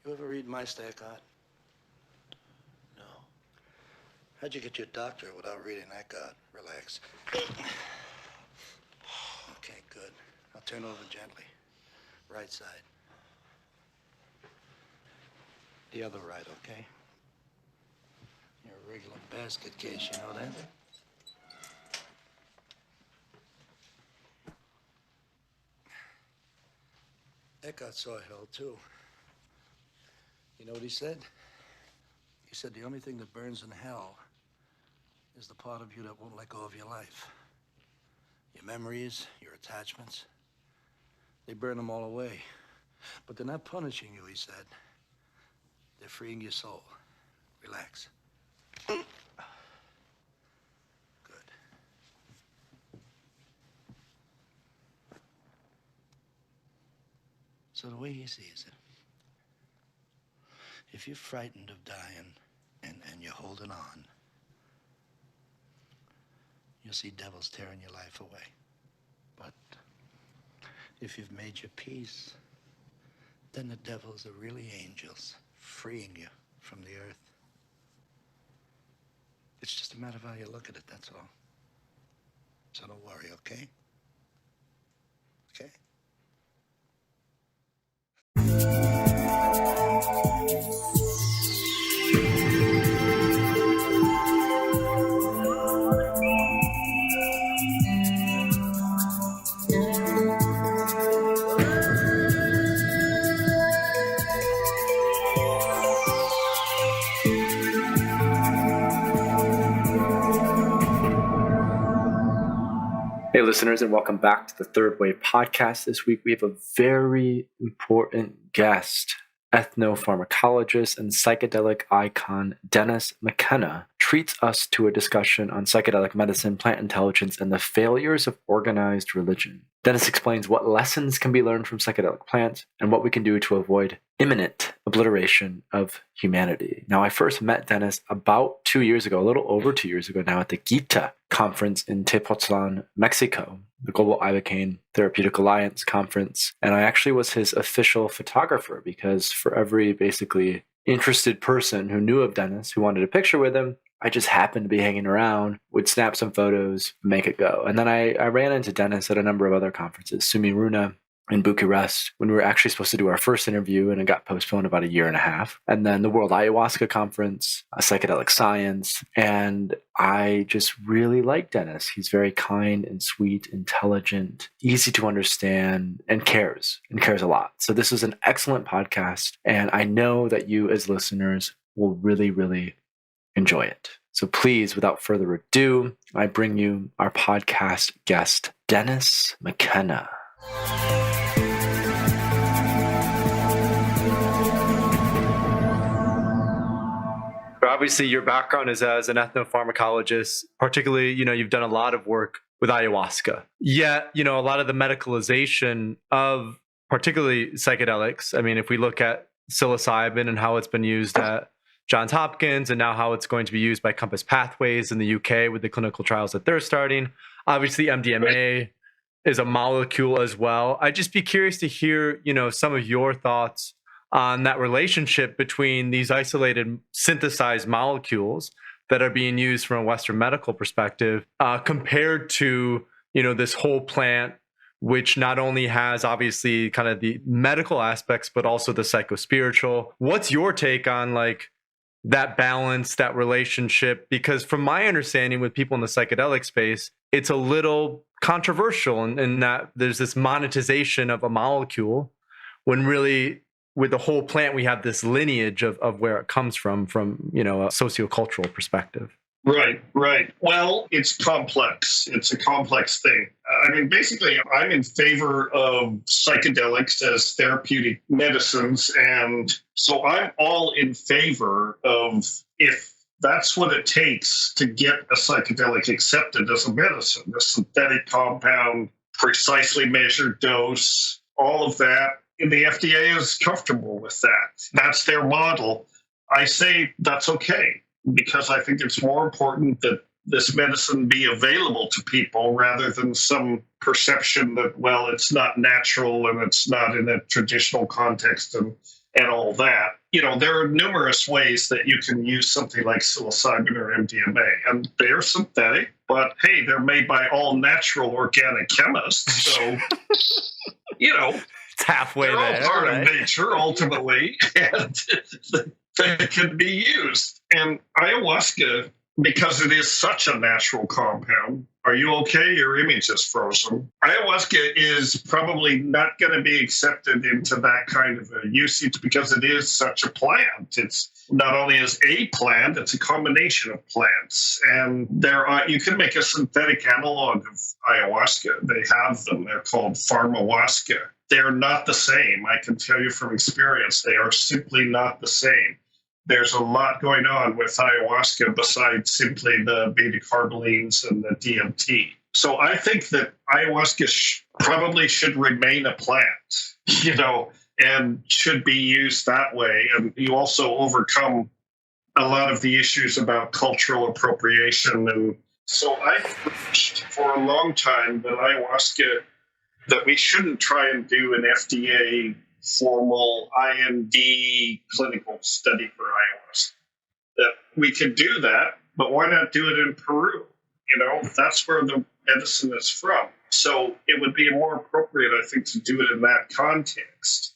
You ever read my stack on? No. How'd you get your doctorate without reading that god? Relax. Okay, good. Now turn over gently. Right side. The other right, okay? You're a regular basket case, you know that? Eckhart saw hell, too. You know what he said? He said the only thing that burns in hell is the part of you that won't let go of your life. Your memories, your attachments. They burn them all away. But they're not punishing you, he said. They're freeing your soul. Relax. Good. So the way he sees it, if you're frightened of dying and you're holding on, you'll see devils tearing your life away. But if you've made your peace, then the devils are really angels, freeing you from the earth. It's just a matter of how you look at it, that's all. So don't worry, okay? Okay? Hey, listeners, and welcome back to the Third Wave Podcast. This week, we have a very important guest. Ethnopharmacologist and psychedelic icon Dennis McKenna treats us to a discussion on psychedelic medicine, plant intelligence, and the failures of organized religion. Dennis explains what lessons can be learned from psychedelic plants and what we can do to avoid imminent obliteration of humanity. Now, I first met Dennis about 2 years ago, a little over 2 years ago now, at the GITA conference in Tepoztlan, Mexico, the Global Ibogaine Therapeutic Alliance conference. And I actually was his official photographer because for every basically interested person who knew of Dennis, who wanted a picture with him, I just happened to be hanging around, would snap some photos, make it go. And then I ran into Dennis at a number of other conferences, Sumi Runa in Bucharest, when we were actually supposed to do our first interview, and it got postponed about a year and a half. And then the World Ayahuasca Conference, a Psychedelic Science. And I just really like Dennis. He's very kind and sweet, intelligent, easy to understand, and cares a lot. So this is an excellent podcast. And I know that you as listeners will really, really enjoy it. So please, without further ado, I bring you our podcast guest, Dennis McKenna. Obviously, your background is as an ethnopharmacologist, particularly, you've done a lot of work with ayahuasca. Yet, a lot of the medicalization of particularly psychedelics, I mean, if we look at psilocybin and how it's been used at Johns Hopkins and now how it's going to be used by Compass Pathways in the UK with the clinical trials that they're starting, obviously MDMA is a molecule as well. I'd just be curious to hear, some of your thoughts on that relationship between these isolated synthesized molecules that are being used from a Western medical perspective compared to, this whole plant, which not only has obviously kind of the medical aspects, but also the psychospiritual. What's your take on that balance, that relationship? Because from my understanding with people in the psychedelic space, it's a little controversial in that there's this monetization of a molecule when really with the whole plant, we have this lineage of where it comes from a sociocultural perspective. Right. Well, it's complex. It's a complex thing. I mean, basically, I'm in favor of psychedelics as therapeutic medicines. And so I'm all in favor of, if that's what it takes to get a psychedelic accepted as a medicine, a synthetic compound, precisely measured dose, all of that. And the FDA is comfortable with that. That's their model. I say that's okay, because I think it's more important that this medicine be available to people rather than some perception that, well, it's not natural and it's not in a traditional context and and all that. There are numerous ways that you can use something like psilocybin or MDMA, and they're synthetic, but hey, they're made by all natural organic chemists. So, It's halfway they're all there, part right? of nature ultimately, and they can be used. And ayahuasca, because it is such a natural compound. Are you okay? Your image is frozen. Ayahuasca is probably not going to be accepted into that kind of a usage because it is such a plant. It's not only is a plant, it's a combination of plants. And you can make a synthetic analog of ayahuasca. They have them. They're called pharmahuasca. They're not the same. I can tell you from experience, they are simply not the same. There's a lot going on with ayahuasca besides simply the beta-carbolines and the DMT. So I think that ayahuasca probably should remain a plant, and should be used that way. And you also overcome a lot of the issues about cultural appropriation. And so I preached for a long time that we shouldn't try and do an FDA formal IND clinical study for ayahuasca. That we could do that, but why not do it in Peru? That's where the medicine is from. So it would be more appropriate, I think, to do it in that context.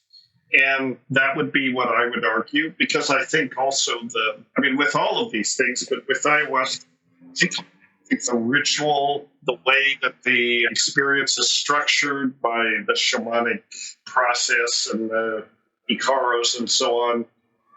And that would be what I would argue, because I think also with all of these things, but with ayahuasca, I think the ritual, the way that the experience is structured by the shamanic process and the Icaros and so on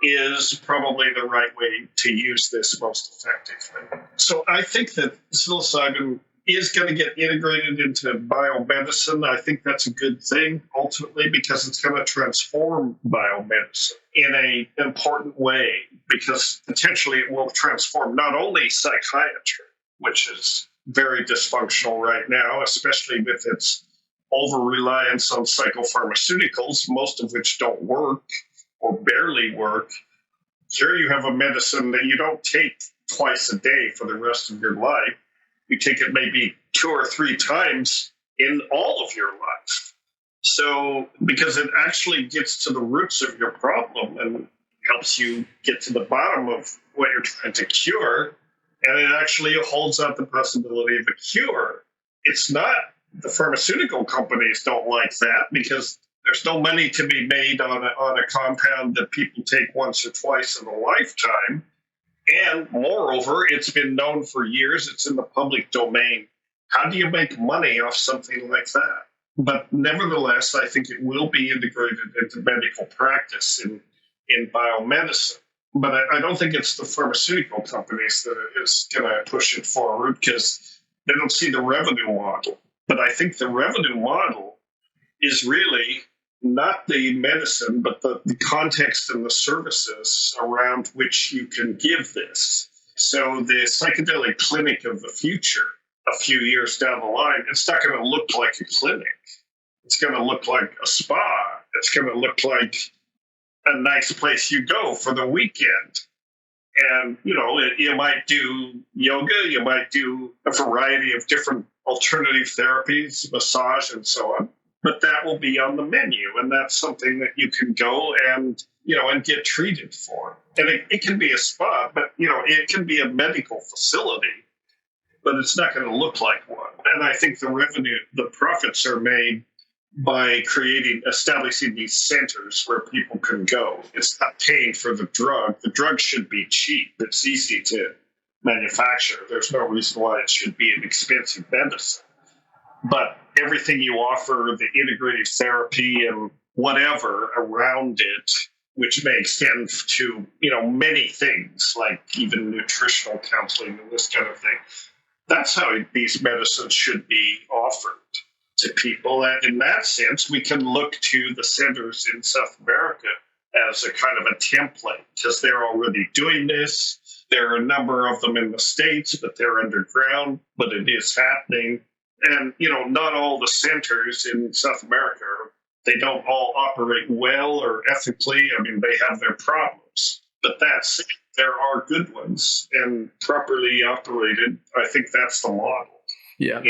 is probably the right way to use this most effectively. So I think that psilocybin is going to get integrated into biomedicine. I think that's a good thing ultimately because it's going to transform biomedicine in an important way, because potentially it will transform not only psychiatry, which is very dysfunctional right now, especially with its over-reliance on psychopharmaceuticals, most of which don't work or barely work. Here you have a medicine that you don't take twice a day for the rest of your life. You take it maybe 2 or 3 times in all of your life. So, because it actually gets to the roots of your problem and helps you get to the bottom of what you're trying to cure, and it actually holds out the possibility of a cure. It's not, the pharmaceutical companies don't like that because there's no money to be made on a compound that people take once or twice in a lifetime. And moreover, it's been known for years, it's in the public domain. How do you make money off something like that? But nevertheless, I think it will be integrated into medical practice in biomedicine. But I don't think it's the pharmaceutical companies that is going to push it forward because they don't see the revenue model. But I think the revenue model is really not the medicine, but the context and the services around which you can give this. So the psychedelic clinic of the future, a few years down the line, it's not going to look like a clinic. It's going to look like a spa. It's going to look like a nice place you go for the weekend. And, you might do yoga, you might do a variety of different alternative therapies, massage, and so on. But that will be on the menu, and that's something that you can go and get treated for. And it can be a spa, but, it can be a medical facility, but it's not going to look like one. And I think the profits are made by establishing these centers where people can go. It's not paying for the drug. The drug should be cheap. It's easy to manufacture. There's no reason why it should be an expensive medicine. But everything you offer, the integrative therapy and whatever around it, which may extend to, many things, like even nutritional counseling and this kind of thing. That's how these medicines should be offered to people. And in that sense, we can look to the centers in South America as a kind of a template because they're already doing this. There are a number of them in the States, but they're underground, but it is happening. And, not all the centers in South America, they don't all operate well or ethically. I mean, they have their problems. But that's it. There are good ones, and properly operated, I think that's the model. Yeah.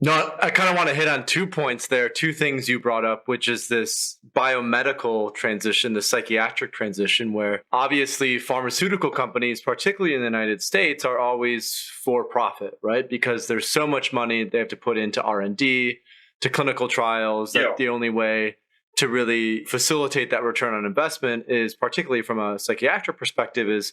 No, I kind of want to hit on 2 points there, 2 things you brought up, which is this biomedical transition, the psychiatric transition, where obviously pharmaceutical companies, particularly in the United States, are always for profit, right? Because there's so much money they have to put into R&D, to clinical trials, that the only way to really facilitate that return on investment is, particularly from a psychiatric perspective, is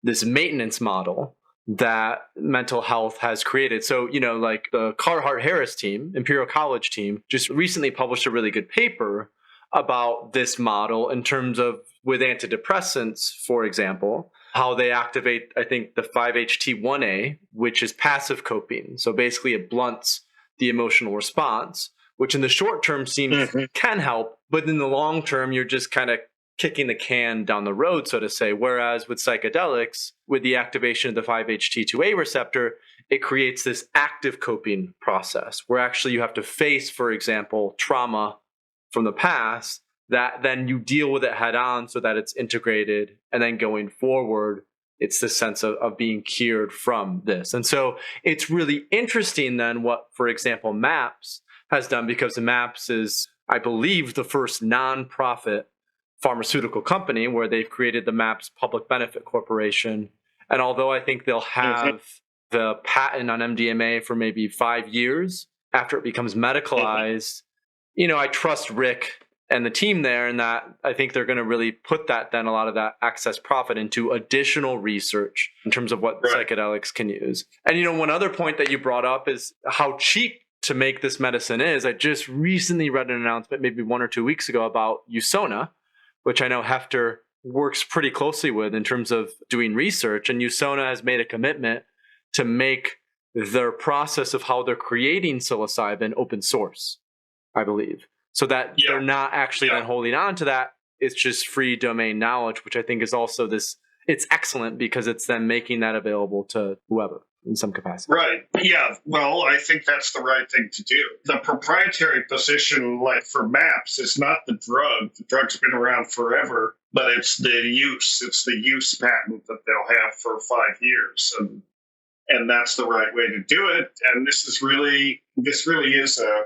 this maintenance model that mental health has created. So, like the Carhart Harris team, Imperial College team, just recently published a really good paper about this model in terms of with antidepressants, for example, how they activate, I think, the 5-HT1A, which is passive coping. So basically it blunts the emotional response, which in the short term seems can help, but in the long term, you're just kind of kicking the can down the road, so to say. Whereas with psychedelics, with the activation of the 5-HT2A receptor, it creates this active coping process where actually you have to face, for example, trauma from the past, that then you deal with it head on so that it's integrated. And then going forward, it's this sense of being cured from this. And so it's really interesting then what, for example, MAPS has done, because the MAPS is, I believe, the first nonprofit pharmaceutical company where they've created the MAPS Public Benefit Corporation. And although I think they'll have the patent on MDMA for maybe 5 years after it becomes medicalized, I trust Rick and the team there, and that I think they're going to really put that, then a lot of that excess profit into additional research in terms of what psychedelics can use. And one other point that you brought up is how cheap to make this medicine is. I just recently read an announcement maybe 1 or 2 weeks ago about Usona, which I know Hefter works pretty closely with in terms of doing research. And Usona has made a commitment to make their process of how they're creating psilocybin open source, I believe, so that they're not actually then holding on to that. It's just free domain knowledge, which I think is also it's excellent because it's then making that available to whoever in some capacity. Right. Yeah. Well, I think that's the right thing to do. The proprietary position, like for MAPS, is not the drug. The drug's been around forever, but it's the use. It's the use patent that they'll have for 5 years. And that's the right way to do it. And this really is a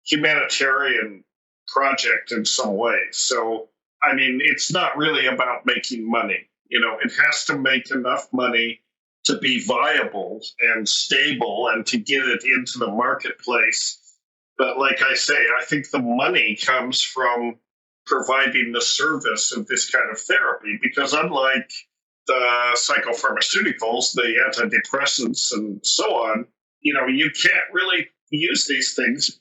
humanitarian project in some ways. So, I mean, it's not really about making money. It has to make enough money to be viable and stable and to get it into the marketplace. But like I say, I think the money comes from providing the service of this kind of therapy, because unlike the psychopharmaceuticals, the antidepressants and so on, you can't really use these things.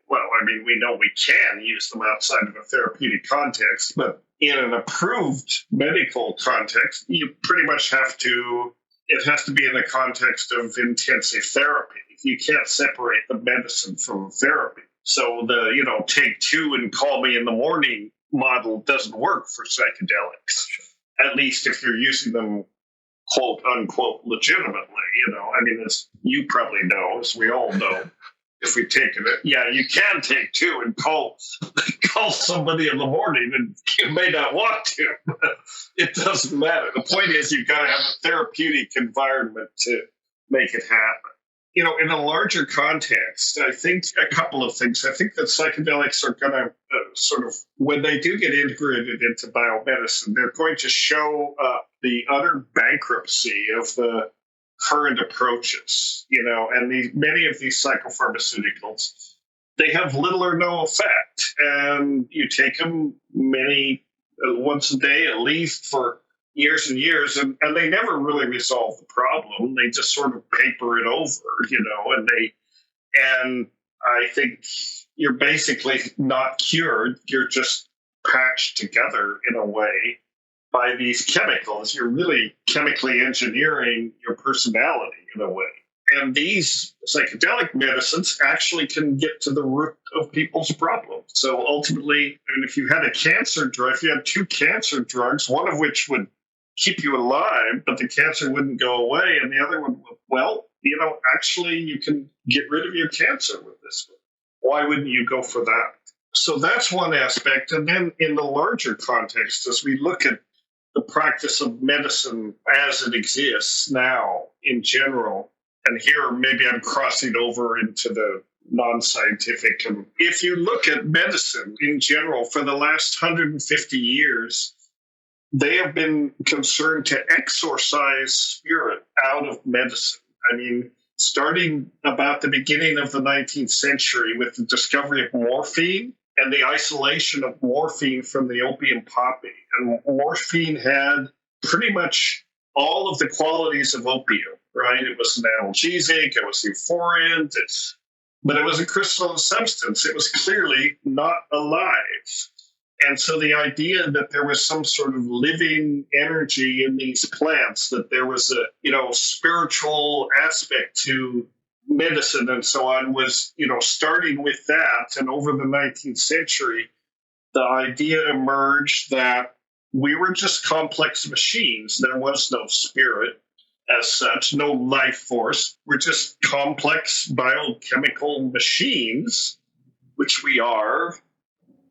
Well, I mean, we know we can use them outside of a therapeutic context, but in an approved medical context, you pretty much it has to be in the context of intensive therapy. You can't separate the medicine from therapy. So the, take 2 and call me in the morning model doesn't work for psychedelics, at least if you're using them, quote unquote, legitimately. I mean, as you probably know, as we all know, if we've taken it, you can take 2 and call somebody in the morning, and you may not want to. It doesn't matter. The point is, you've got to have a therapeutic environment to make it happen. In a larger context, I think a couple of things. I think that psychedelics are going to sort of, when they do get integrated into biomedicine, they're going to show the utter bankruptcy of the current approaches, and many of these psychopharmaceuticals, they have little or no effect. And you take them once a day at least for years and years, and they never really resolve the problem. They just sort of paper it over, and I think you're basically not cured. You're just patched together in a way by these chemicals. You're really chemically engineering your personality in a way. And these psychedelic medicines actually can get to the root of people's problems. So ultimately, if you had a cancer drug, if you had 2 cancer drugs, one of which would keep you alive, but the cancer wouldn't go away, and the other one would, actually you can get rid of your cancer with this one. Why wouldn't you go for that? So that's one aspect. And then in the larger context, as we look at the practice of medicine as it exists now in general, and here maybe I'm crossing over into the non-scientific. And if you look at medicine in general, for the last 150 years, they have been concerned to exorcise spirit out of medicine. I mean, starting about the beginning of the 19th century with the discovery of morphine and the isolation of morphine from the opium poppy. And morphine had pretty much all of the qualities of opium, right? It was an analgesic, it was euphoriant, but it was a crystalline substance. It was clearly not alive. And so the idea that there was some sort of living energy in these plants, that there was a, spiritual aspect to medicine and so on was, starting with that. And over the 19th century, the idea emerged that we were just complex machines. There was no spirit as such, no life force. We're just complex biochemical machines, which we are,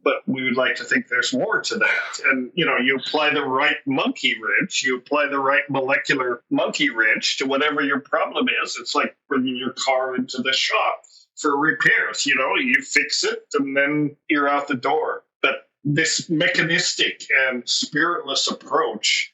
but we would like to think there's more to that. And, you apply the right monkey wrench, you apply the right molecular monkey wrench to whatever your problem is. It's like bringing your car into the shop for repairs. You fix it and then you're out the door. But this mechanistic and spiritless approach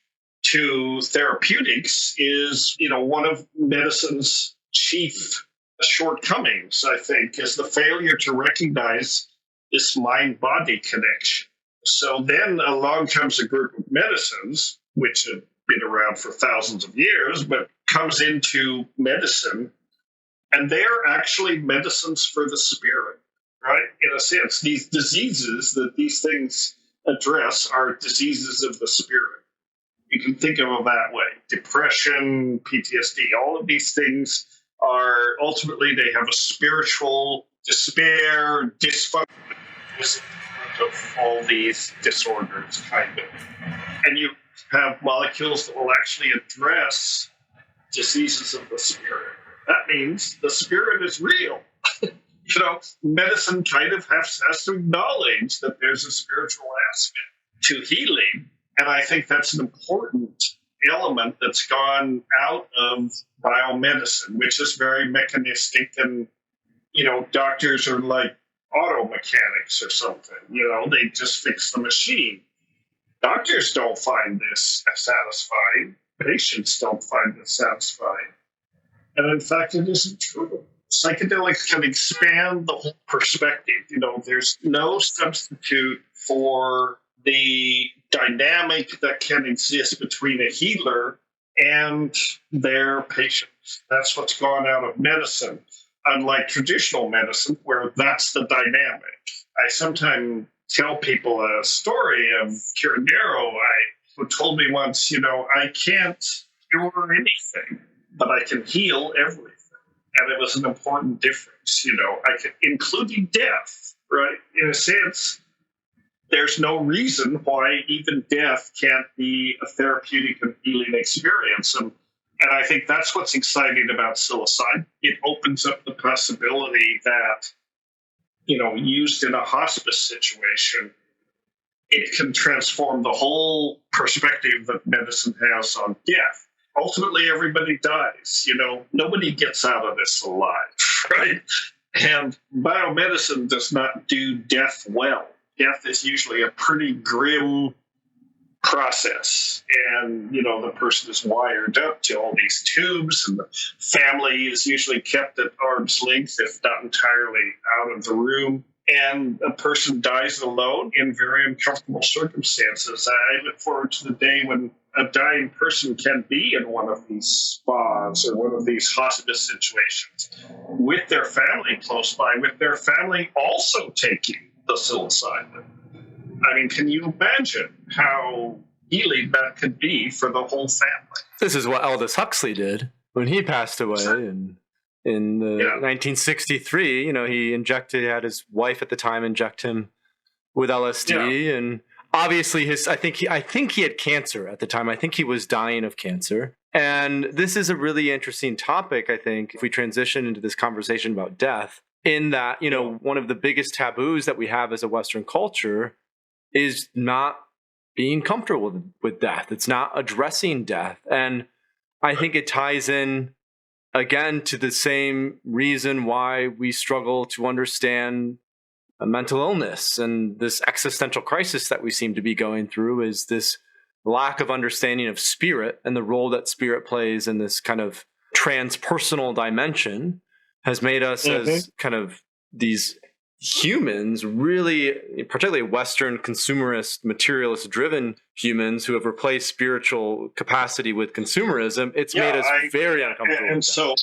to therapeutics is, one of medicine's chief shortcomings, I think, is the failure to recognize this mind-body connection. So then along comes a group of medicines, which have been around for thousands of years, but comes into medicine, and they're actually medicines for the spirit, right? In a sense, these diseases that these things address are diseases of the spirit. You can think of them that way. Depression, PTSD, all of these things are ultimately, they have a spiritual despair, dysfunction of all these disorders, kind of. And you have molecules that will actually address diseases of the spirit. That means the spirit is real. Medicine kind of has to acknowledge that there's a spiritual aspect to healing. And I think that's an important element that's gone out of biomedicine, which is very mechanistic. And, doctors are like auto mechanics or something. They just fix the machine. Doctors don't find this satisfying. Patients don't find it satisfying. And in fact, it isn't true. Psychedelics can expand the whole perspective. There's no substitute for the dynamic that can exist between a healer and their patients. That's what's gone out of medicine, unlike traditional medicine, where that's the dynamic. I sometimes tell people a story of Curandero, who told me once, I can't cure anything, but I can heal everything. And it was an important difference, I can, including death, right? In a sense, there's no reason why even death can't be a therapeutic and healing experience. And I think that's what's exciting about psilocybin. It opens up the possibility that, used in a hospice situation, it can transform the whole perspective that medicine has on death. Ultimately, everybody dies. Nobody gets out of this alive, right? And biomedicine does not do death well. Death is usually a pretty grim process. And, the person is wired up to all these tubes, and the family is usually kept at arm's length, if not entirely out of the room. And a person dies alone in very uncomfortable circumstances. I look forward to the day when a dying person can be in one of these spas or one of these hospice situations with their family close by, with their family also taking the psilocybin. I mean, can you imagine how healing that could be for the whole family? This is what Aldous Huxley did when he passed away in 1963. He had his wife at the time inject him with LSD, and obviously I think he had cancer at the time. I think he was dying of cancer. And this is a really interesting topic, I think, if we transition into this conversation about death, in that, one of the biggest taboos that we have as a Western culture is not being comfortable with death. It's not addressing death. And I think it ties in again, to the same reason why we struggle to understand a mental illness and this existential crisis that we seem to be going through is this lack of understanding of spirit and the role that spirit plays in this kind of transpersonal dimension has made us as kind of these humans, really, particularly Western consumerist, materialist driven humans who have replaced spiritual capacity with consumerism. It's made us very uncomfortable. And so,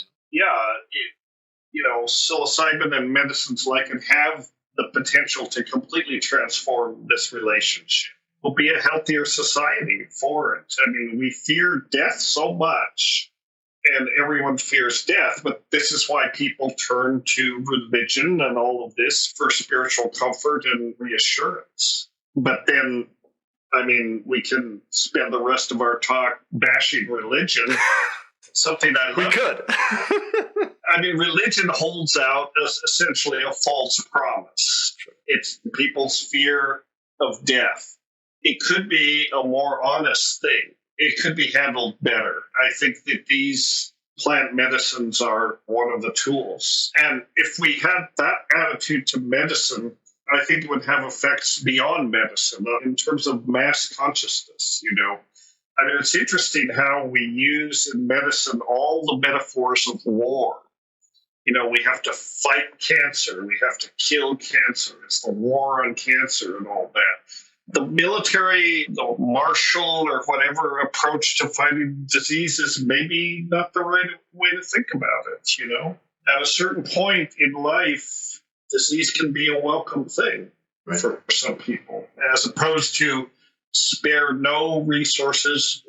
psilocybin and medicines like it have the potential to completely transform this relationship. We'll be a healthier society for it. I mean, we fear death so much, and everyone fears death, but this is why people turn to religion and all of this for spiritual comfort and reassurance. But then, I mean, we can spend the rest of our talk bashing religion. Something I love. We could. I mean, religion holds out as essentially a false promise. It's people's fear of death. It could be a more honest thing. It could be handled better. I think that these plant medicines are one of the tools. And if we had that attitude to medicine, I think it would have effects beyond medicine in terms of mass consciousness, I mean, it's interesting how we use in medicine all the metaphors of war. We have to fight cancer. We have to kill cancer. It's the war on cancer and all that. The military, the martial or whatever approach to fighting disease is maybe not the right way to think about it, At a certain point in life, disease can be a welcome thing for some people, as opposed to spare no resources,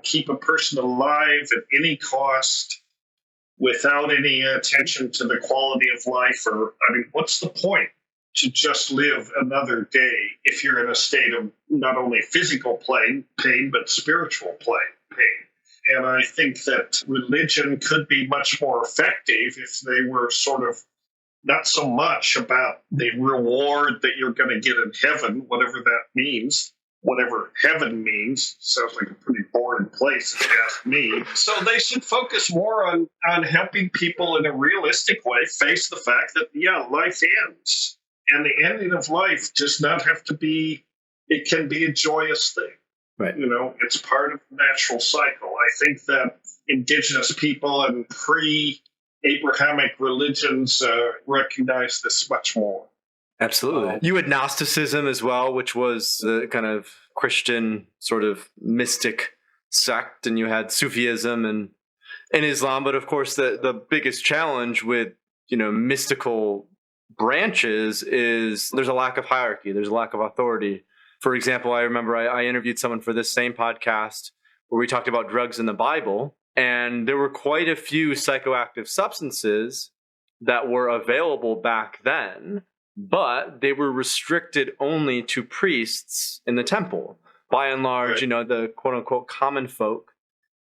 keep a person alive at any cost without any attention to the quality of life. What's the point to just live another day if you're in a state of not only physical pain, but spiritual pain? And I think that religion could be much more effective if they were sort of not so much about the reward that you're going to get in heaven, whatever that means. Whatever heaven means. Sounds like a pretty boring place, if you ask me. So they should focus more on helping people in a realistic way face the fact that, life ends. And the ending of life does not have to be, it can be a joyous thing. Right. It's part of the natural cycle. I think that indigenous people and pre-Abrahamic religions recognize this much more. Absolutely. You had Gnosticism as well, which was the kind of Christian sort of mystic sect, and you had Sufism and Islam. But of course, the biggest challenge with, mystical branches is there's a lack of hierarchy. There's a lack of authority. For example, I remember I interviewed someone for this same podcast where we talked about drugs in the Bible, and there were quite a few psychoactive substances that were available back then, but they were restricted only to priests in the temple. By and large, the quote unquote common folk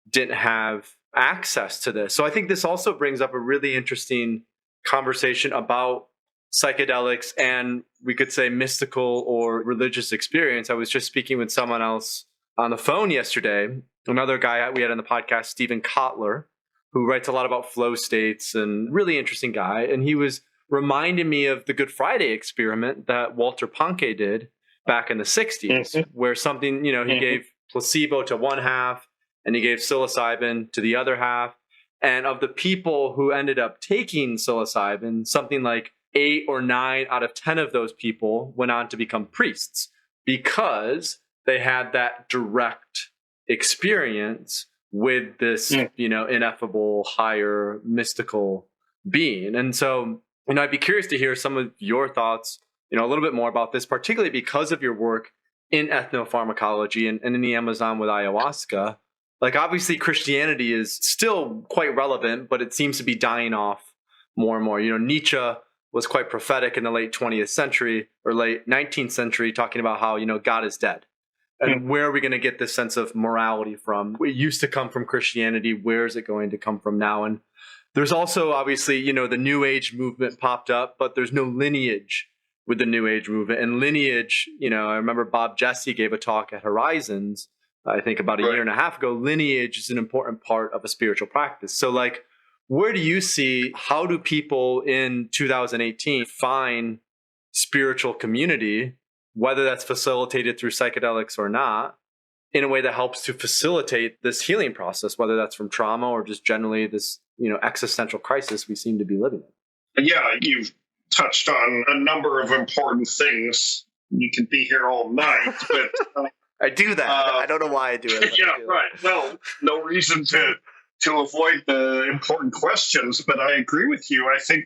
didn't have access to this. So I think this also brings up a really interesting conversation about psychedelics and we could say mystical or religious experience. I was just speaking with someone else on the phone yesterday, another guy we had on the podcast, Stephen Kotler, who writes a lot about flow states and really interesting guy. And he was reminded me of the Good Friday experiment that Walter Pahnke did back in the 60s, where something, he gave placebo to one half and he gave psilocybin to the other half. And of the people who ended up taking psilocybin, something like 8 or 9 out of 10 of those people went on to become priests because they had that direct experience with this, ineffable, higher, mystical being. And so, I'd be curious to hear some of your thoughts, a little bit more about this, particularly because of your work in ethnopharmacology and in the Amazon with ayahuasca. Like, obviously, Christianity is still quite relevant, but it seems to be dying off more and more. Nietzsche was quite prophetic in the late 20th century or late 19th century, talking about how, God is dead. And where are we going to get this sense of morality from? It used to come from Christianity. Where is it going to come from now? And there's also, obviously, the New Age movement popped up, but there's no lineage with the New Age movement. And lineage, I remember Bob Jesse gave a talk at Horizons, I think about a year and a half ago. Lineage is an important part of a spiritual practice. So, Where do you see, how do people in 2018 find spiritual community, whether that's facilitated through psychedelics or not, in a way that helps to facilitate this healing process, whether that's from trauma or just generally this, existential crisis we seem to be living in? Yeah, you've touched on a number of important things. You could be here all night, but I do that. I don't know why I do it. Yeah, right. Well, no reason to avoid the important questions, but I agree with you. I think,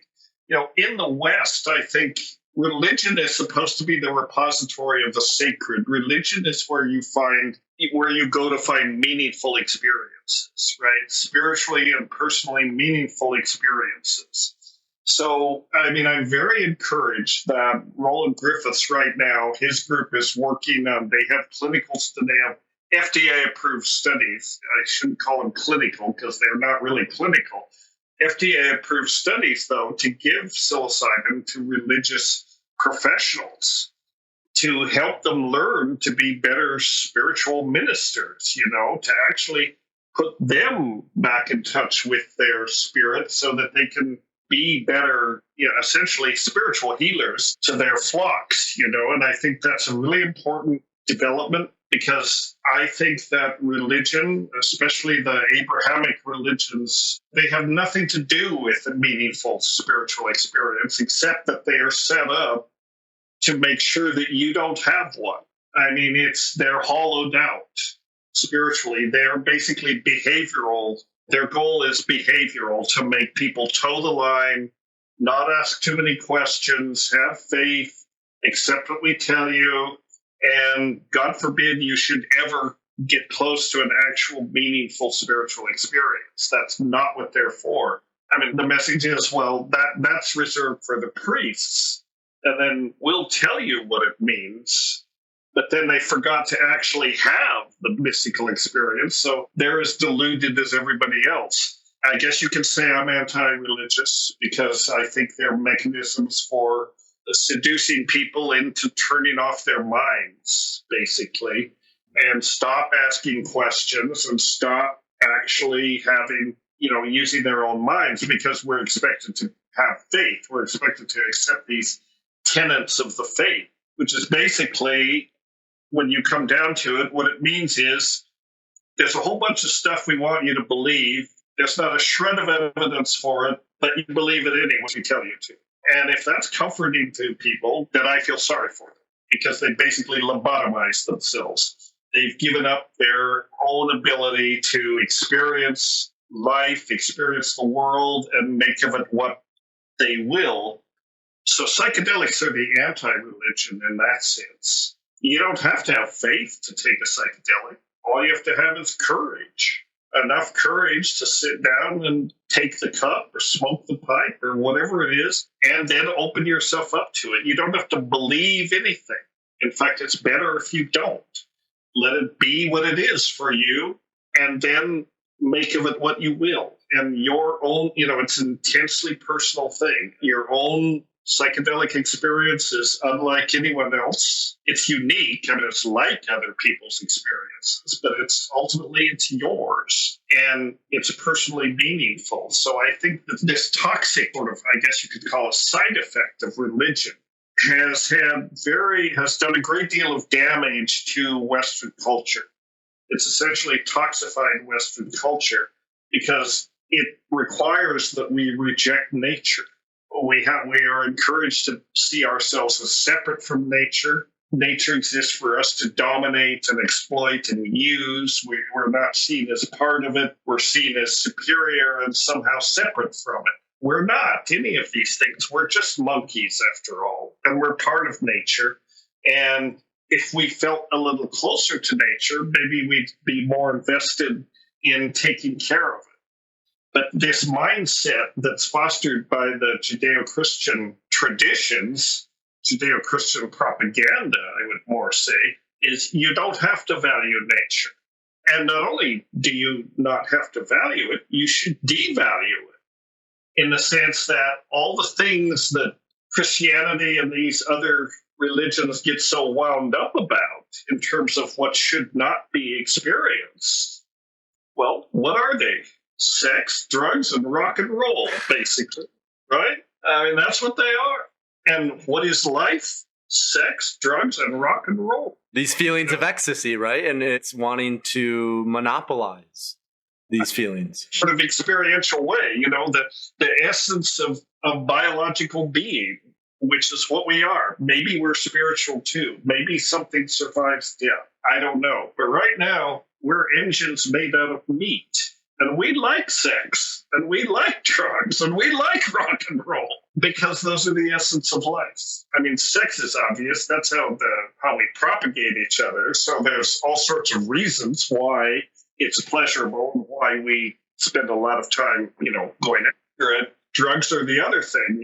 in the West, I think religion is supposed to be the repository of the sacred. Religion is where you go to find meaningful experiences, right? Spiritually and personally meaningful experiences. So, I'm very encouraged that Roland Griffiths right now, his group is working on, they have FDA-approved studies. I shouldn't call them clinical because they're not really clinical. FDA-approved studies, though, to give psilocybin to religious professionals to help them learn to be better spiritual ministers, to actually put them back in touch with their spirit so that they can be better, essentially spiritual healers to their flocks, and I think that's a really important development because I think that religion, especially the Abrahamic religions, they have nothing to do with a meaningful spiritual experience except that they are set up to make sure that you don't have one. They're hollowed out spiritually. They're basically behavioral. Their goal is behavioral, to make people toe the line, not ask too many questions, have faith, accept what we tell you, and God forbid you should ever get close to an actual meaningful spiritual experience. That's not what they're for. The message is, well, that's reserved for the priests, and then we'll tell you what it means. But then they forgot to actually have the mystical experience, so they're as deluded as everybody else. I guess you can say I'm anti-religious because I think they're mechanisms for seducing people into turning off their minds, basically, and stop asking questions and stop actually having, using their own minds, because we're expected to have faith. We're expected to accept these tenets of the faith, which is basically, when you come down to it, what it means is there's a whole bunch of stuff we want you to believe. There's not a shred of evidence for it, but you believe it anyway we tell you to. And if that's comforting to people, then I feel sorry for them because they basically lobotomize themselves. They've given up their own ability to experience life, experience the world, and make of it what they will. So psychedelics are the anti-religion in that sense. You don't have to have faith to take a psychedelic. All you have to have is courage. Enough courage to sit down and take the cup or smoke the pipe or whatever it is, and then open yourself up to it. You don't have to believe anything. In fact, it's better if you don't. Let it be what it is for you, and then make of it what you will. And your own, it's an intensely personal thing. Your own psychedelic experience is unlike anyone else. It's unique. It's like other people's experiences, but it's yours, and it's personally meaningful. So I think that this toxic sort of, I guess you could call a side effect of religion has done a great deal of damage to Western culture. It's essentially toxified Western culture because it requires that we reject nature. We are encouraged to see ourselves as separate from nature. Nature exists for us to dominate and exploit and use. We're not seen as part of it. We're seen as superior and somehow separate from it. We're not any of these things. We're just monkeys, after all, and we're part of nature. And if we felt a little closer to nature, maybe we'd be more invested in taking care of it. But this mindset that's fostered by the Judeo-Christian traditions, Judeo-Christian propaganda, I would more say, is you don't have to value nature. And not only do you not have to value it, you should devalue it, in the sense that all the things that Christianity and these other religions get so wound up about in terms of what should not be experienced, well, what are they? sex, drugs, and rock and roll, basically, right? I mean, that's what they are. And what is life? Sex, drugs, and rock and roll. These feelings of ecstasy, right? And it's wanting to monopolize these feelings. Sort of experiential way, the essence of biological being, which is what we are. Maybe we're spiritual too. Maybe something survives death. I don't know. But right now, we're engines made out of meat. And we like sex, and we like drugs, and we like rock and roll, because those are the essence of life. I mean, sex is obvious. That's how we propagate each other. So there's all sorts of reasons why it's pleasurable and why we spend a lot of time, going after it. Drugs are the other thing,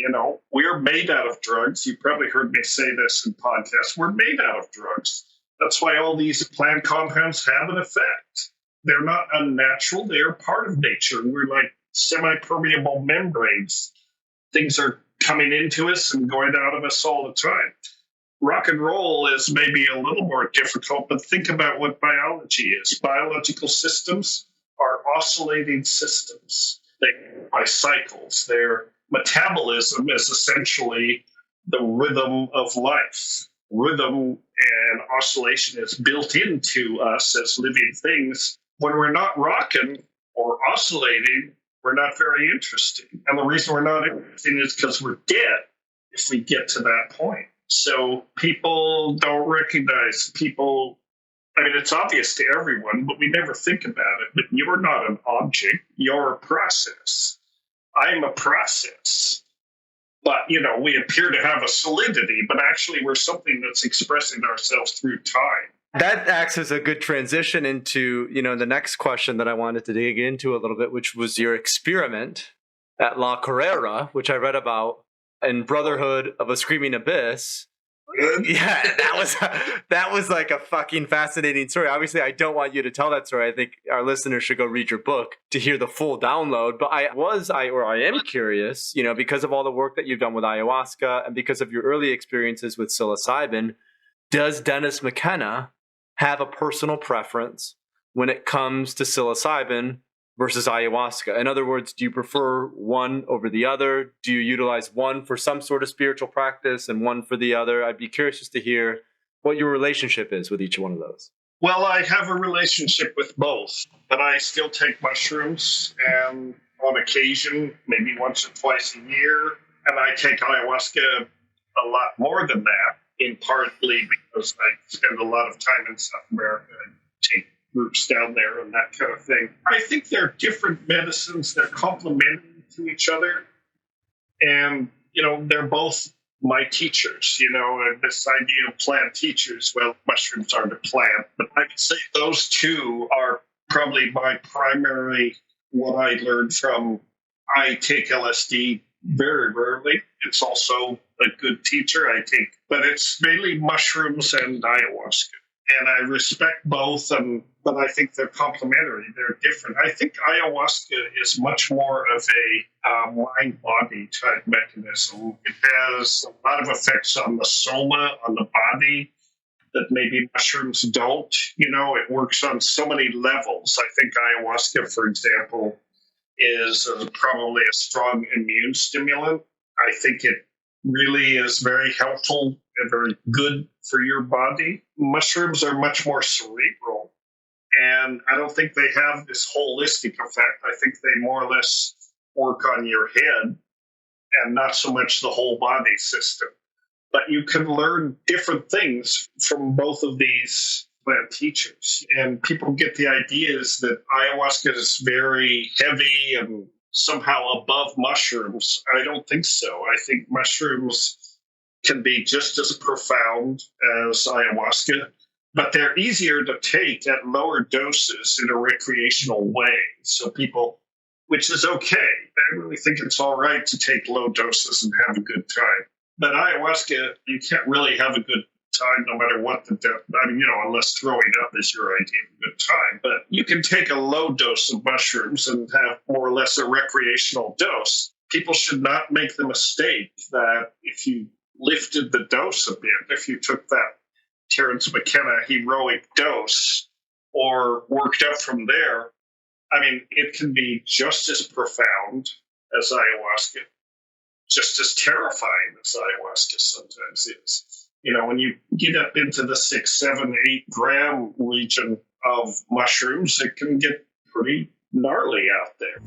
We're made out of drugs. You probably heard me say this in podcasts. We're made out of drugs. That's why all these plant compounds have an effect. They're not unnatural. They are part of nature. We're like semi-permeable membranes. Things are coming into us and going out of us all the time. Rock and roll is maybe a little more difficult, but think about what biology is. Biological systems are oscillating systems. They go by cycles. Their metabolism is essentially the rhythm of life. Rhythm and oscillation is built into us as living things. When we're not rocking or oscillating, we're not very interesting. And the reason we're not interesting is because we're dead if we get to that point. So people don't recognize people. I mean, it's obvious to everyone, but we never think about it. But you're not an object. You're a process. I'm a process. But, we appear to have a solidity, but actually we're something that's expressing ourselves through time. That acts as a good transition into, the next question that I wanted to dig into a little bit, which was your experiment at La Carrera, which I read about in Brotherhood of a Screaming Abyss. Yeah, that was like a fucking fascinating story. Obviously, I don't want you to tell that story. I think our listeners should go read your book to hear the full download. But I am curious, because of all the work that you've done with ayahuasca and because of your early experiences with psilocybin, does Dennis McKenna have a personal preference when it comes to psilocybin versus ayahuasca? In other words, do you prefer one over the other? Do you utilize one for some sort of spiritual practice and one for the other? I'd be curious just to hear what your relationship is with each one of those. Well, I have a relationship with both, but I still take mushrooms, and on occasion, maybe once or twice a year, and I take ayahuasca a lot more than that, in partly because I spend a lot of time in South America and take groups down there and that kind of thing. I think they're different medicines. They're complementary to each other. And, they're both my teachers, and this idea of plant teachers. Well, mushrooms aren't a plant, but I would say those two are probably my primary, what I learned from. I take LSD very rarely. It's also a good teacher I take, but it's mainly mushrooms and ayahuasca. And I respect both, but I think they're complementary. They're different. I think ayahuasca is much more of a mind-body type mechanism. It has a lot of effects on the soma, on the body, that maybe mushrooms don't. It works on so many levels. I think ayahuasca, for example, is probably a strong immune stimulant. I think it really is very helpful and very good for your body. Mushrooms are much more cerebral, and I don't think they have this holistic effect. I think they more or less work on your head and not so much the whole body system. But you can learn different things from both of these plant teachers. And people get the ideas that ayahuasca is very heavy and somehow above mushrooms. I don't think so. I think mushrooms can be just as profound as ayahuasca, but they're easier to take at lower doses in a recreational way. So people, which is okay. I really think it's all right to take low doses and have a good time. But ayahuasca, you can't really have a good time no matter what unless throwing up is your idea of a good time. But you can take a low dose of mushrooms and have more or less a recreational dose. People should not make the mistake that if you lifted the dose a bit, if you took that Terence McKenna heroic dose or worked up from there, I mean, it can be just as profound as ayahuasca, just as terrifying as ayahuasca sometimes is. When you get up into the 6, 7, 8 gram region of mushrooms, it can get pretty gnarly out there.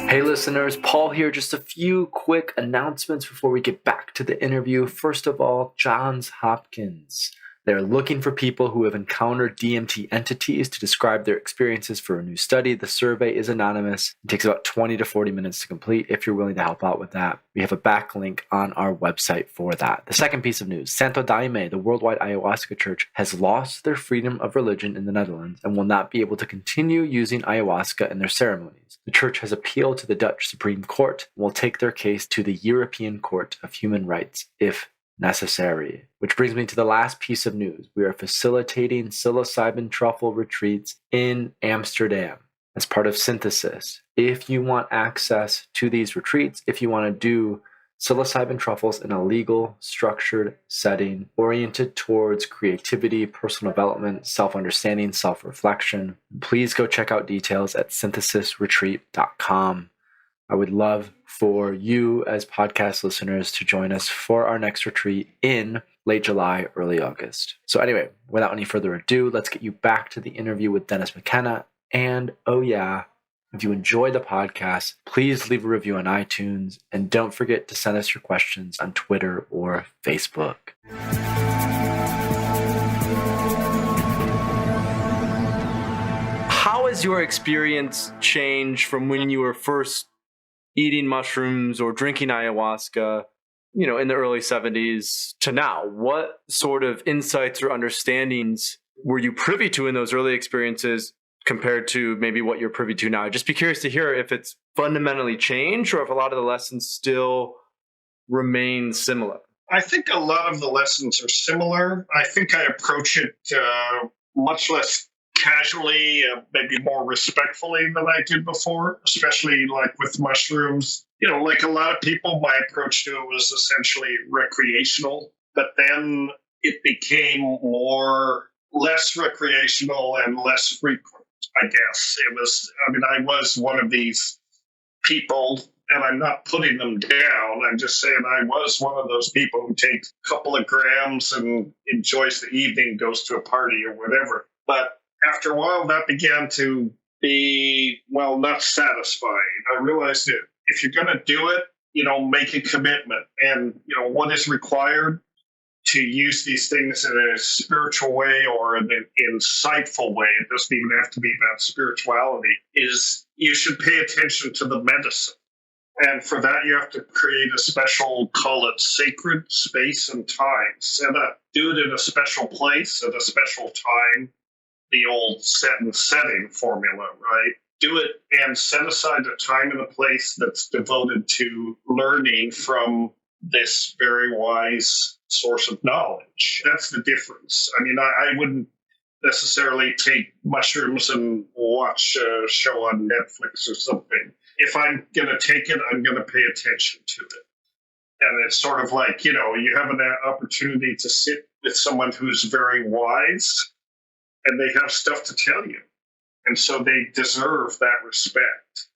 Hey listeners, Paul here. Just a few quick announcements before we get back to the interview. First of all, Johns Hopkins. They're looking for people who have encountered DMT entities to describe their experiences for a new study. The survey is anonymous. It takes about 20 to 40 minutes to complete if you're willing to help out with that. We have a backlink on our website for that. The second piece of news, Santo Daime, the worldwide ayahuasca church, has lost their freedom of religion in the Netherlands and will not be able to continue using ayahuasca in their ceremonies. The church has appealed to the Dutch Supreme Court and will take their case to the European Court of Human Rights if necessary. Which brings me to the last piece of news. We are facilitating psilocybin truffle retreats in Amsterdam as part of Synthesis. If you want access to these retreats, if you want to do psilocybin truffles in a legal, structured setting oriented towards creativity, personal development, self-understanding, self-reflection, please go check out details at synthesisretreat.com. I would love for you as podcast listeners to join us for our next retreat in late July, early August. So anyway, without any further ado, let's get you back to the interview with Dennis McKenna. And oh yeah, if you enjoy the podcast, please leave a review on iTunes and don't forget to send us your questions on Twitter or Facebook. How has your experience changed from when you were first eating mushrooms or drinking ayahuasca, in the early 70s to now? What sort of insights or understandings were you privy to in those early experiences compared to maybe what you're privy to now? I'd just be curious to hear if it's fundamentally changed or if a lot of the lessons still remain similar. I think a lot of the lessons are similar. I think I approach it much less casually, maybe more respectfully than I did before, especially like with mushrooms. Like a lot of people, my approach to it was essentially recreational, but then it became less recreational and less frequent, I guess. I was one of these people, and I'm not putting them down. I'm just saying I was one of those people who takes a couple of grams and enjoys the evening, goes to a party or whatever. But after a while, that began to be, not satisfying. I realized that if you're going to do it, make a commitment. And, what is required to use these things in a spiritual way or in an insightful way, it doesn't even have to be about spirituality, is you should pay attention to the medicine. And for that, you have to create a special, call it sacred space and time. Do it in a special place at a special time. The old set and setting formula, right? Do it and set aside a time and a place that's devoted to learning from this very wise source of knowledge. That's the difference. I wouldn't necessarily take mushrooms and watch a show on Netflix or something. If I'm going to take it, I'm going to pay attention to it. And it's sort of like, you have an opportunity to sit with someone who's very wise, and they have stuff to tell you. And so they deserve that respect.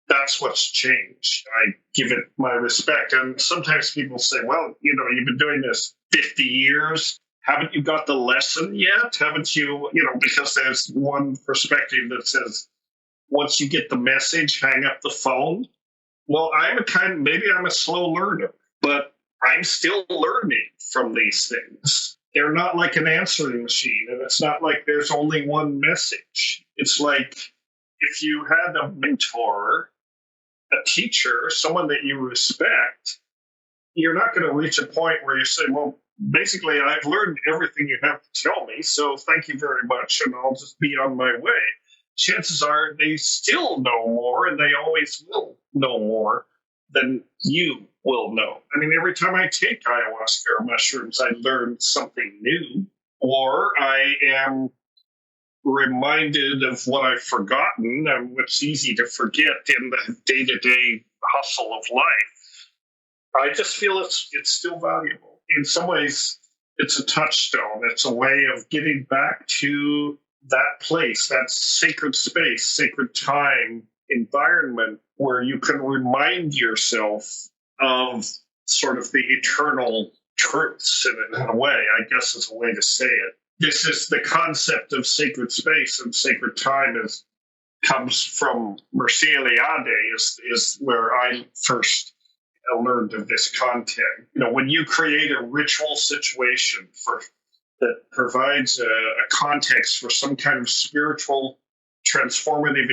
That's what's changed. I give it my respect. And sometimes people say, well, you've been doing this 50 years. Haven't you got the lesson yet? Haven't you, because there's one perspective that says, once you get the message, hang up the phone. Well, maybe I'm a slow learner, but I'm still learning from these things. They're not like an answering machine, and it's not like there's only one message. It's like if you had a mentor, a teacher, someone that you respect, you're not going to reach a point where you say, well, basically, I've learned everything you have to tell me, so thank you very much, and I'll just be on my way. Chances are they still know more, and they always will know more than you will know. Every time I take ayahuasca or mushrooms, I learn something new, or I am reminded of what I've forgotten and what's easy to forget in the day-to-day hustle of life. I just feel it's still valuable. in some ways, it's a touchstone. It's a way of getting back to that place, that sacred space, sacred time, environment where you can remind yourself of sort of the eternal truths in a way, I guess is a way to say it. This is the concept of sacred space and sacred time comes from Mircea Eliade is where I first learned of this content. When you create a ritual situation that provides a context for some kind of spiritual transformative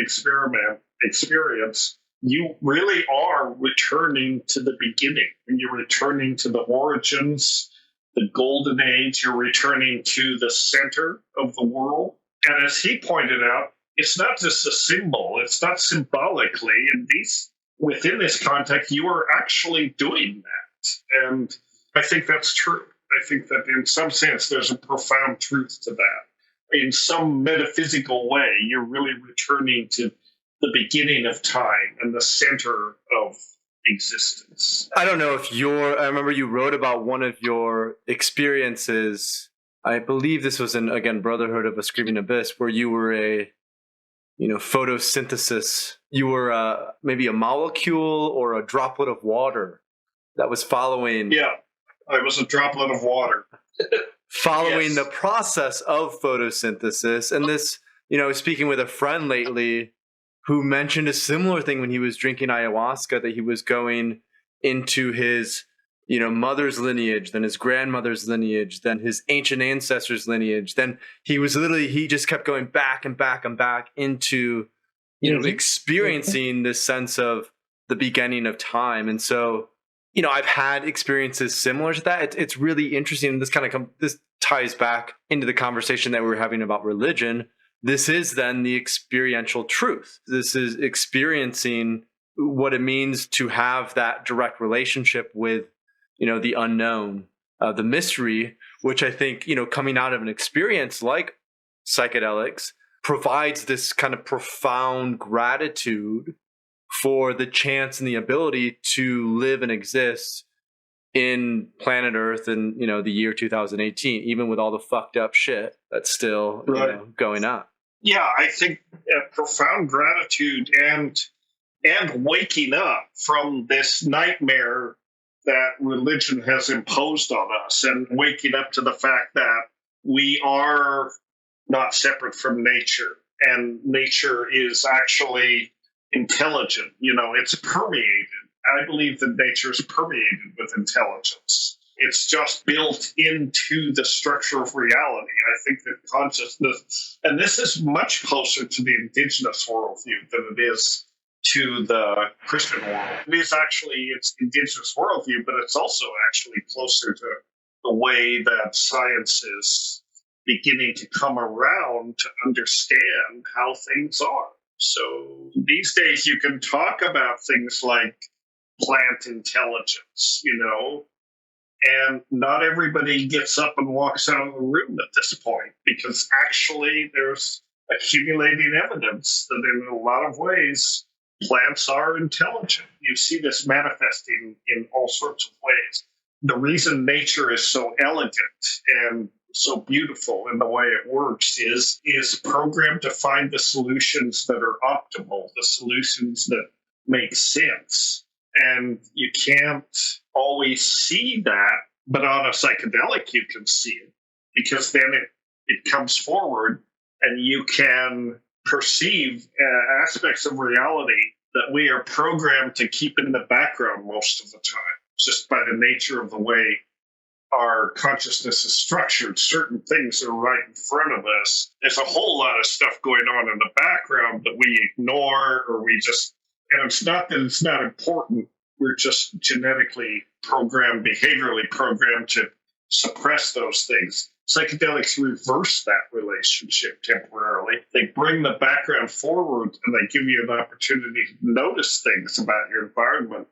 experience, you really are returning to the beginning. And you're returning to the origins, the golden age. You're returning to the center of the world. And as he pointed out, it's not just a symbol. It's not symbolically. And within this context, you are actually doing that. And I think that's true. I think that in some sense, there's a profound truth to that. In some metaphysical way, you're really returning to the beginning of time and the center of existence. I don't know if I remember you wrote about one of your experiences. I believe this was in, again, Brotherhood of a Screaming Abyss, where you were photosynthesis. You were maybe a molecule or a droplet of water that was following. Yeah, I was a droplet of water. Following the process of photosynthesis. And this, speaking with a friend lately who mentioned a similar thing when he was drinking ayahuasca, that he was going into his, mother's lineage, then his grandmother's lineage, then his ancient ancestors' lineage. Then he just kept going back and back and back into, experiencing this sense of the beginning of time. And so, I've had experiences similar to that. It's really interesting. This ties back into the conversation that we were having about religion. This is then the experiential truth. This is experiencing what it means to have that direct relationship with, the unknown, the mystery, which I think, coming out of an experience like psychedelics provides this kind of profound gratitude for the chance and the ability to live and exist in planet Earth in, the year 2018, even with all the fucked up shit that's still going on. Yeah, I think profound gratitude and waking up from this nightmare that religion has imposed on us, and waking up to the fact that we are not separate from nature, and nature is actually intelligent. It's permeated. I believe that nature is permeated with intelligence. It's just built into the structure of reality. I think that consciousness, and this is much closer to the indigenous worldview than it is to the Christian world. It's indigenous worldview, but it's also actually closer to the way that science is beginning to come around to understand how things are. So these days you can talk about things like plant intelligence, and not everybody gets up and walks out of the room at this point, because actually there's accumulating evidence that in a lot of ways plants are intelligent. You see this manifesting in all sorts of ways. The reason nature is so elegant and so beautiful in the way it works is programmed to find the solutions that are optimal, the solutions that make sense. And you can't always see that, but on a psychedelic you can see it, because then it comes forward and you can perceive aspects of reality that we are programmed to keep in the background most of the time, just by the nature of the way our consciousness is structured. Certain things are right in front of us. There's a whole lot of stuff going on in the background that we ignore, or and it's not that it's not important. We're just genetically programmed, behaviorally programmed to suppress those things. Psychedelics reverse that relationship temporarily. They bring the background forward, and they give you an opportunity to notice things about your environment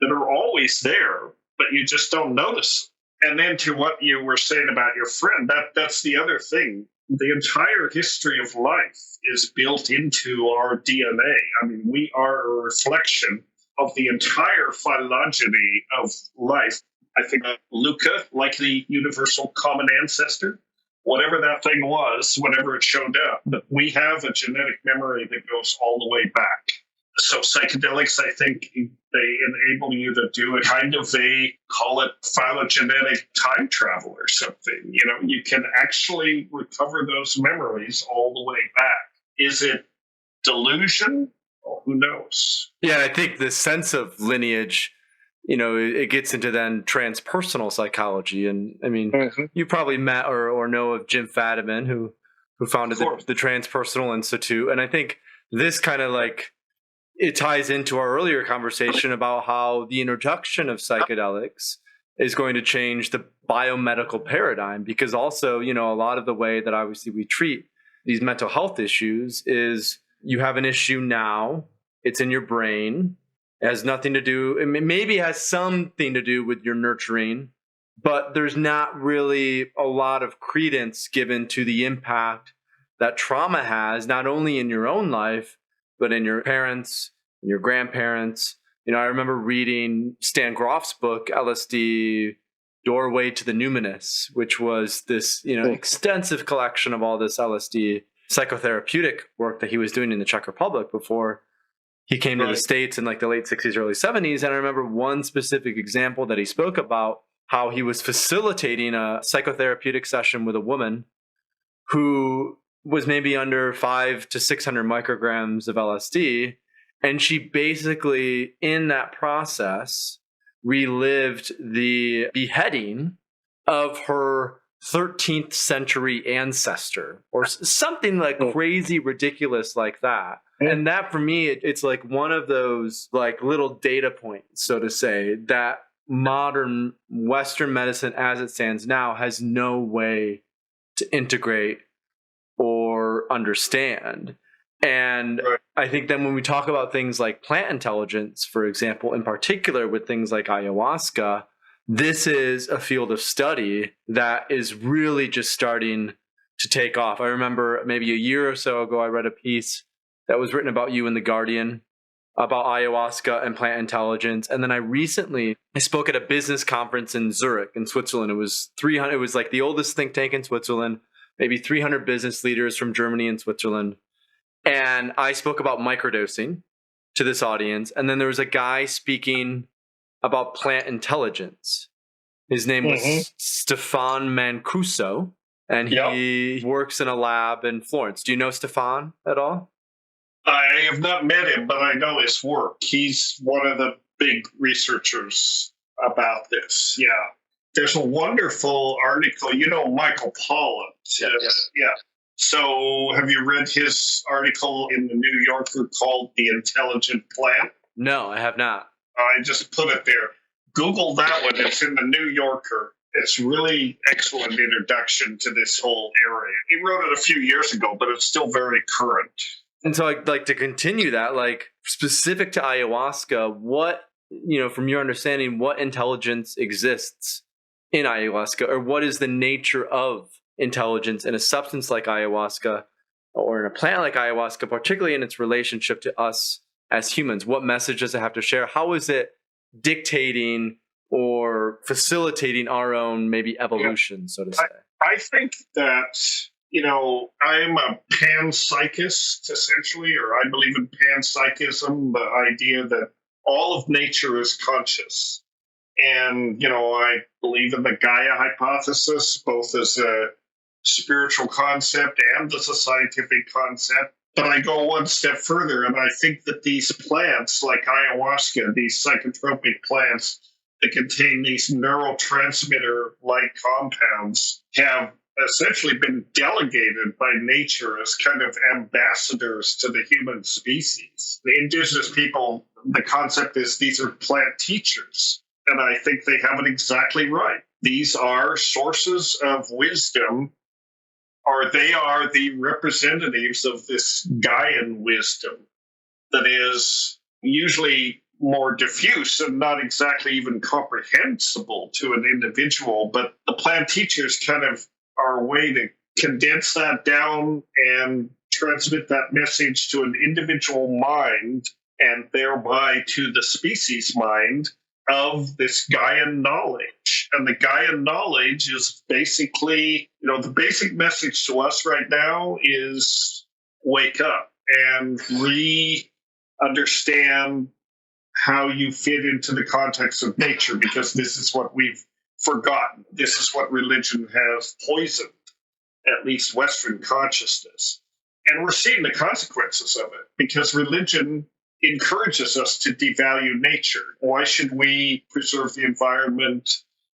that are always there, but you just don't notice. And then to what you were saying about your friend, that's the other thing. The entire history of life is built into our DNA. I mean, we are a reflection of the entire phylogeny of life. I think Luca, like the universal common ancestor, whatever that thing was, whenever it showed up. But we have a genetic memory that goes all the way back. So psychedelics, I think they enable you to do a kind of call it phylogenetic time travel or something. You can actually recover those memories all the way back. Is it delusion? Well, who knows? Yeah, I think the sense of lineage, it gets into then transpersonal psychology. And I mean, you probably met or know of Jim Fadiman, who founded the Transpersonal Institute. And I think this kind of it ties into our earlier conversation about how the introduction of psychedelics is going to change the biomedical paradigm, because also, a lot of the way that obviously we treat these mental health issues is you have an issue now, it's in your brain, it has nothing to do, it maybe has something to do with your nurturing, but there's not really a lot of credence given to the impact that trauma has, not only in your own life, but in your parents, in your grandparents. I remember reading Stan Grof's book, LSD, Doorway to the Numinous, which was this, extensive collection of all this LSD psychotherapeutic work that he was doing in the Czech Republic before he came to the States in the late 60s, early 70s. And I remember one specific example that he spoke about, how he was facilitating a psychotherapeutic session with a woman who was maybe under 500 to 600 micrograms of LSD. And she basically, in that process, relived the beheading of her 13th century ancestor or something crazy ridiculous like that. And that for me, it's one of those little data points, so to say, that modern Western medicine as it stands now has no way to integrate or understand. And I think then when we talk about things like plant intelligence, for example, in particular with things like ayahuasca, this is a field of study that is really just starting to take off. I remember maybe a year or so ago, I read a piece that was written about you in The Guardian about ayahuasca and plant intelligence. And then I spoke at a business conference in Zurich in Switzerland. It was 300. It was the oldest think tank in Switzerland, maybe 300 business leaders from Germany and Switzerland. And I spoke about microdosing to this audience. And then there was a guy speaking about plant intelligence. His name was Stefan Mancuso, and he works in a lab in Florence. Do you know Stefan at all? I have not met him, but I know his work. He's one of the big researchers about this. Yeah. There's a wonderful article. Michael Pollan. Yeah. So have you read his article in the New Yorker called The Intelligent Plant? No, I have not. I just put it there. Google that one. It's in the New Yorker. It's really excellent introduction to this whole area. He wrote it a few years ago, but it's still very current. And so I'd like to continue that, specific to ayahuasca, what, from your understanding, what intelligence exists in ayahuasca, or what is the nature of intelligence in a substance like ayahuasca or in a plant like ayahuasca, particularly in its relationship to us as humans? What message does it have to share? How is it dictating or facilitating our own maybe evolution, so to say? I think that, I'm a panpsychist, essentially, or I believe in panpsychism, the idea that all of nature is conscious. And, I believe in the Gaia hypothesis, both as a spiritual concept and as a scientific concept. But I go one step further, and I think that these plants, like ayahuasca, these psychotropic plants that contain these neurotransmitter-like compounds, have essentially been delegated by nature as kind of ambassadors to the human species. The indigenous people, the concept is these are plant teachers. And I think they have it exactly right. These are sources of wisdom, or they are the representatives of this Gaian wisdom that is usually more diffuse and not exactly even comprehensible to an individual. But the plant teachers kind of are a way to condense that down and transmit that message to an individual mind and thereby to the species mind of this Gaian knowledge. And the Gaia knowledge is basically, the basic message to us right now is wake up and understand how you fit into the context of nature, because this is what we've forgotten. This is what religion has poisoned, at least Western consciousness. And we're seeing the consequences of it because religion encourages us to devalue nature. Why should we preserve the environment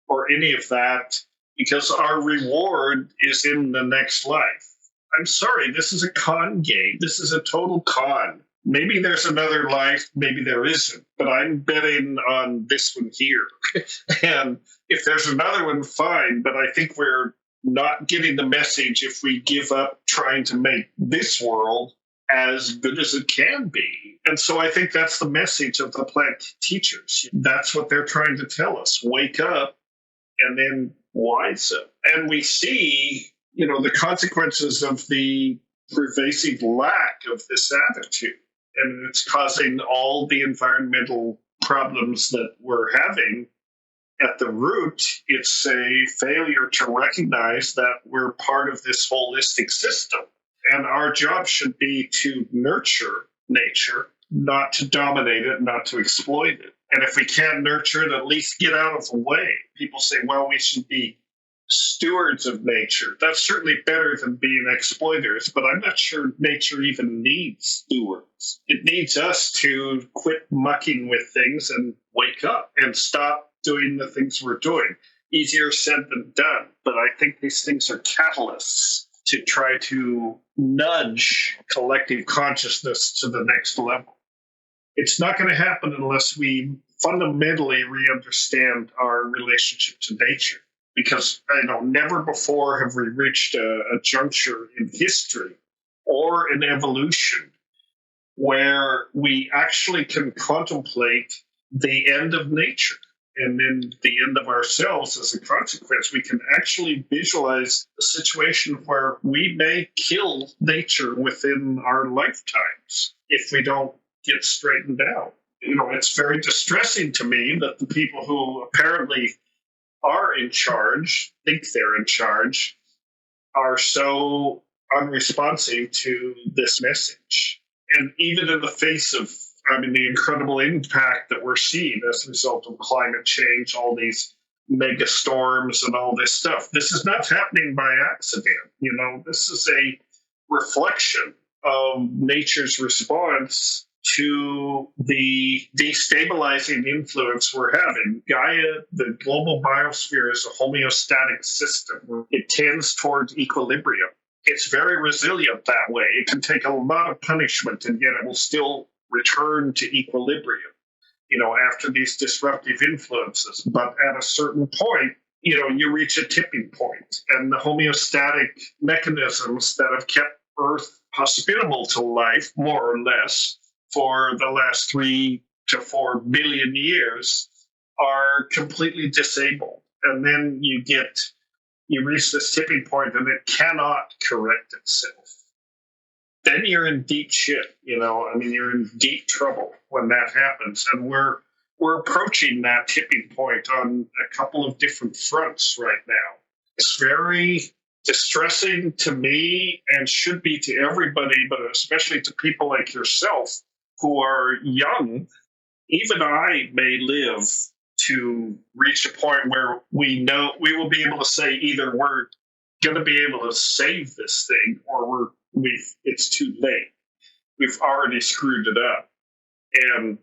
or any of that? Because our reward is in the next life. I'm sorry, this is a con game. This is a total con. Maybe there's another life, maybe there isn't, but I'm betting on this one here. And if there's another one, fine, but I think we're not getting the message if we give up trying to make this world as good as it can be. And so I think that's the message of the plant teachers. That's what they're trying to tell us. Wake up and then wise up. And we see, the consequences of the pervasive lack of this attitude. And it's causing all the environmental problems that we're having. At the root, it's a failure to recognize that we're part of this holistic system. And our job should be to nurture nature, not to dominate it, not to exploit it. And if we can't nurture it, at least get out of the way. People say, well, we should be stewards of nature. That's certainly better than being exploiters, but I'm not sure nature even needs stewards. It needs us to quit mucking with things and wake up and stop doing the things we're doing. Easier said than done, but I think these things are catalysts to try to nudge collective consciousness to the next level. It's not going to happen unless we fundamentally re-understand our relationship to nature. Because never before have we reached a juncture in history or in evolution where we actually can contemplate the end of nature and then the end of ourselves as a consequence. We can actually visualize a situation where we may kill nature within our lifetimes if we don't get straightened out. It's very distressing to me that the people who apparently are in charge, think they're in charge, are so unresponsive to this message. And even in the face of, the incredible impact that we're seeing as a result of climate change, all these mega storms and all this stuff, this is not happening by accident. This is a reflection of nature's response to the destabilizing influence we're having. Gaia, the global biosphere, is a homeostatic system. It tends towards equilibrium. It's very resilient that way. It can take a lot of punishment, and yet it will still return to equilibrium, after these disruptive influences. But at a certain point, you reach a tipping point, and the homeostatic mechanisms that have kept Earth hospitable to life, more or less, for the last 3 to 4 billion years are completely disabled. And then you reach this tipping point and it cannot correct itself. Then you're in deep shit, you're in deep trouble when that happens. And we're approaching that tipping point on a couple of different fronts right now. It's very distressing to me and should be to everybody, but especially to people like yourself who are young. Even I may live to reach a point where we know we will be able to say either we're going to be able to save this thing or it's too late. We've already screwed it up. And,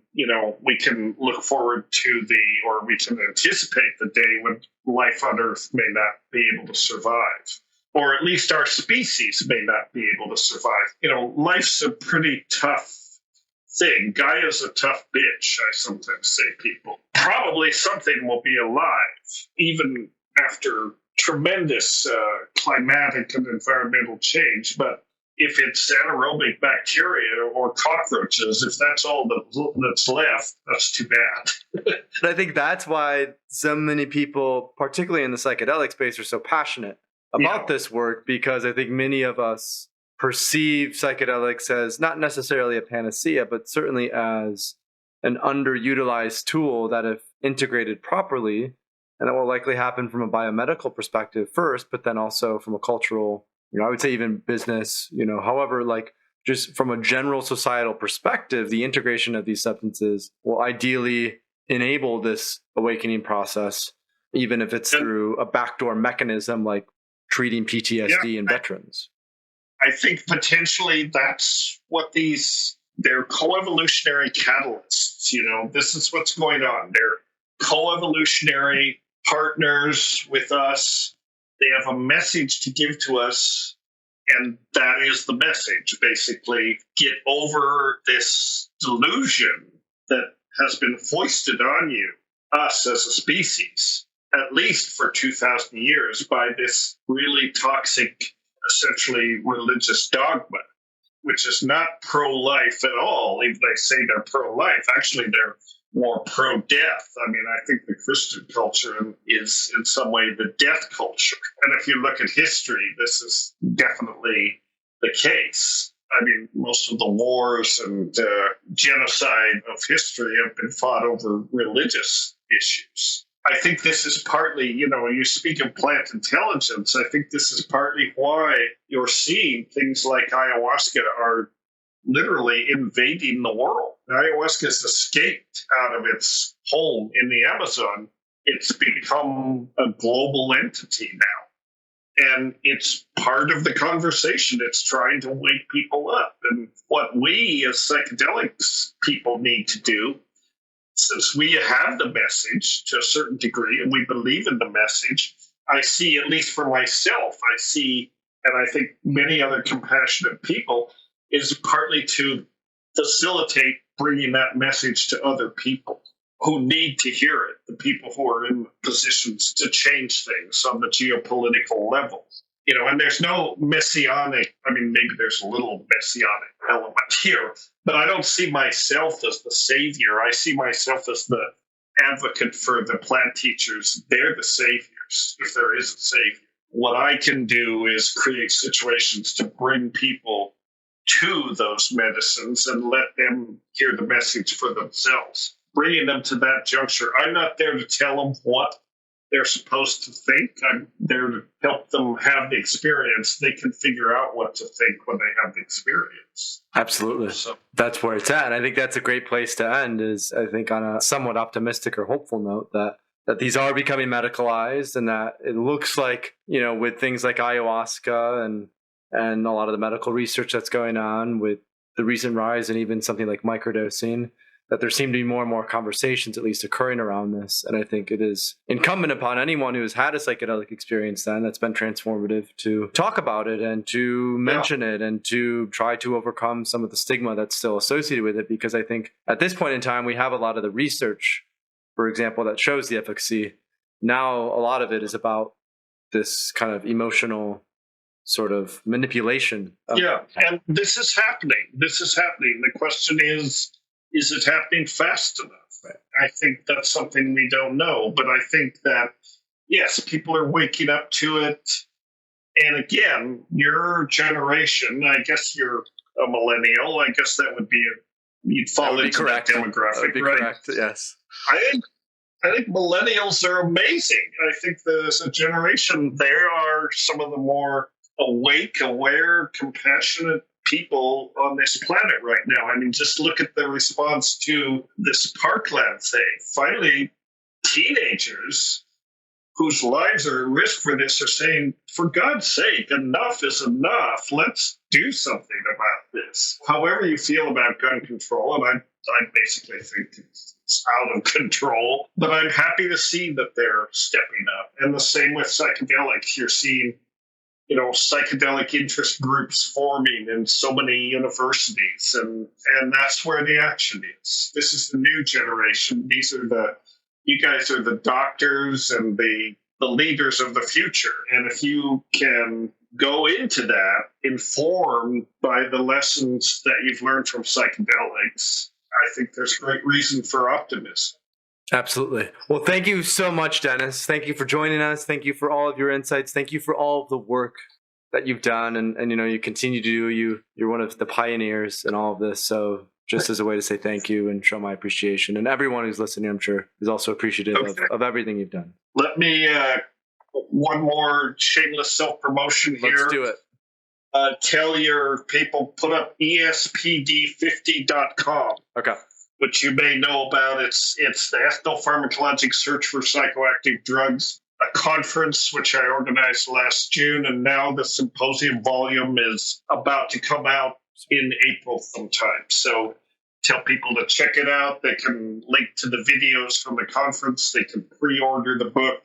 we can look forward to or we can anticipate the day when life on Earth may not be able to survive. Or at least our species may not be able to survive. Life's a pretty tough thing. Gaia's a tough bitch, I sometimes say, people. Probably something will be alive, even after tremendous climatic and environmental change. But if it's anaerobic bacteria or cockroaches, if that's all that's left, that's too bad. But I think that's why so many people, particularly in the psychedelic space, are so passionate about this work, because I think many of us perceive psychedelics as not necessarily a panacea, but certainly as an underutilized tool that, if integrated properly, And it will likely happen from a biomedical perspective first, but then also from a cultural, I would say even business, however, like just from a general societal perspective, the integration of these substances will ideally enable this awakening process, even if it's through a backdoor mechanism like treating PTSD in veterans. I think potentially that's what they're coevolutionary catalysts. This is what's going on. They're coevolutionary partners with us. They have a message to give to us, and that is the message. Basically, get over this delusion that has been foisted on you, us as a species, at least for 2,000 years, by this really toxic, essentially religious dogma, which is not pro-life at all. Even they say they're pro-life, actually they're more pro-death. I mean, I think the Christian culture is in some way the death culture. And if you look at history, this is definitely the case. I mean, most of the wars and genocide of history have been fought over religious issues. I think this is partly, you speak of plant intelligence. I think this is partly why you're seeing things like ayahuasca are literally invading the world. Ayahuasca has escaped out of its home in the Amazon. It's become a global entity now. And it's part of the conversation. It's trying to wake people up. And what we as psychedelics people need to do, since we have the message to a certain degree and we believe in the message, I see, at least for myself, and I think many other compassionate people, is partly to facilitate bringing that message to other people who need to hear it, the people who are in positions to change things on the geopolitical level. And there's no messianic, maybe there's a little messianic element here, but I don't see myself as the savior. I see myself as the advocate for the plant teachers. They're the saviors, if there is a savior. What I can do is create situations to bring people to those medicines and let them hear the message for themselves, bringing them to that juncture. I'm not there to tell them what they're supposed to think. I'm there to help them have the experience. They can figure out what to think when they have the experience. Absolutely. So that's where it's at. And I think that's a great place to end, is I think on a somewhat optimistic or hopeful note that these are becoming medicalized, and that it looks like, with things like ayahuasca and a lot of the medical research that's going on with the recent rise and even something like microdosing, that there seem to be more and more conversations at least occurring around this. And I think it is incumbent upon anyone who has had a psychedelic experience then that's been transformative to talk about it and to mention it and to try to overcome some of the stigma that's still associated with it. Because I think at this point in time, we have a lot of the research, for example, that shows the efficacy. Now, a lot of it is about this kind of emotional sort of manipulation. And this is happening. The question is it happening fast enough? Right. I think that's something we don't know. But I think that, yes, people are waking up to it. And again, your generation, I guess you're a millennial. I guess that would be you'd fall into that demographic, that would be right? Correct, yes. I think millennials are amazing. I think as a generation, they are some of the more awake, aware, compassionate people on this planet right now. Just look at the response to this Parkland thing. Finally, teenagers whose lives are at risk for this are saying, for God's sake, enough is enough. Let's do something about this. However you feel about gun control, and I basically think it's out of control, but I'm happy to see that they're stepping up. And the same with psychedelics. You're seeing psychedelic interest groups forming in so many universities, and that's where the action is. This is the new generation. You guys are the doctors and the leaders of the future. And if you can go into that informed by the lessons that you've learned from psychedelics, I think there's great reason for optimism. Absolutely. Well, thank you so much, Dennis. Thank you for joining us. Thank you for all of your insights. Thank you for all of the work that you've done. And you continue to do. You're one of the pioneers in all of this. So just as a way to say thank you and show my appreciation. And everyone who's listening, I'm sure, is also appreciative of everything you've done. Let me one more shameless self-promotion here. Let's do it. Tell your people, put up espd50.com. Okay. Which you may know about. It's the Ethnopharmacologic Search for Psychoactive Drugs, a conference which I organized last June, and now the symposium volume is about to come out in April sometime. So tell people to check it out. They can link to the videos from the conference. They can pre-order the book.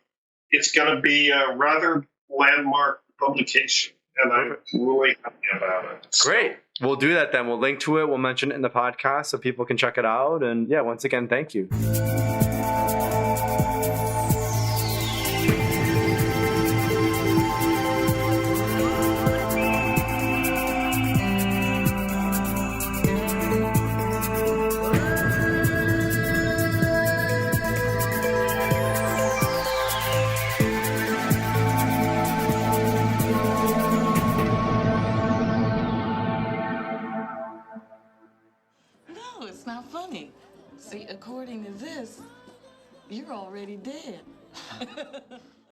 It's going to be a rather landmark publication, and I'm really happy about it. Great. We'll do that then. We'll link to it. We'll mention it in the podcast so people can check it out. And yeah, once again, thank you. No, it's not funny. See, according to this, you're already dead.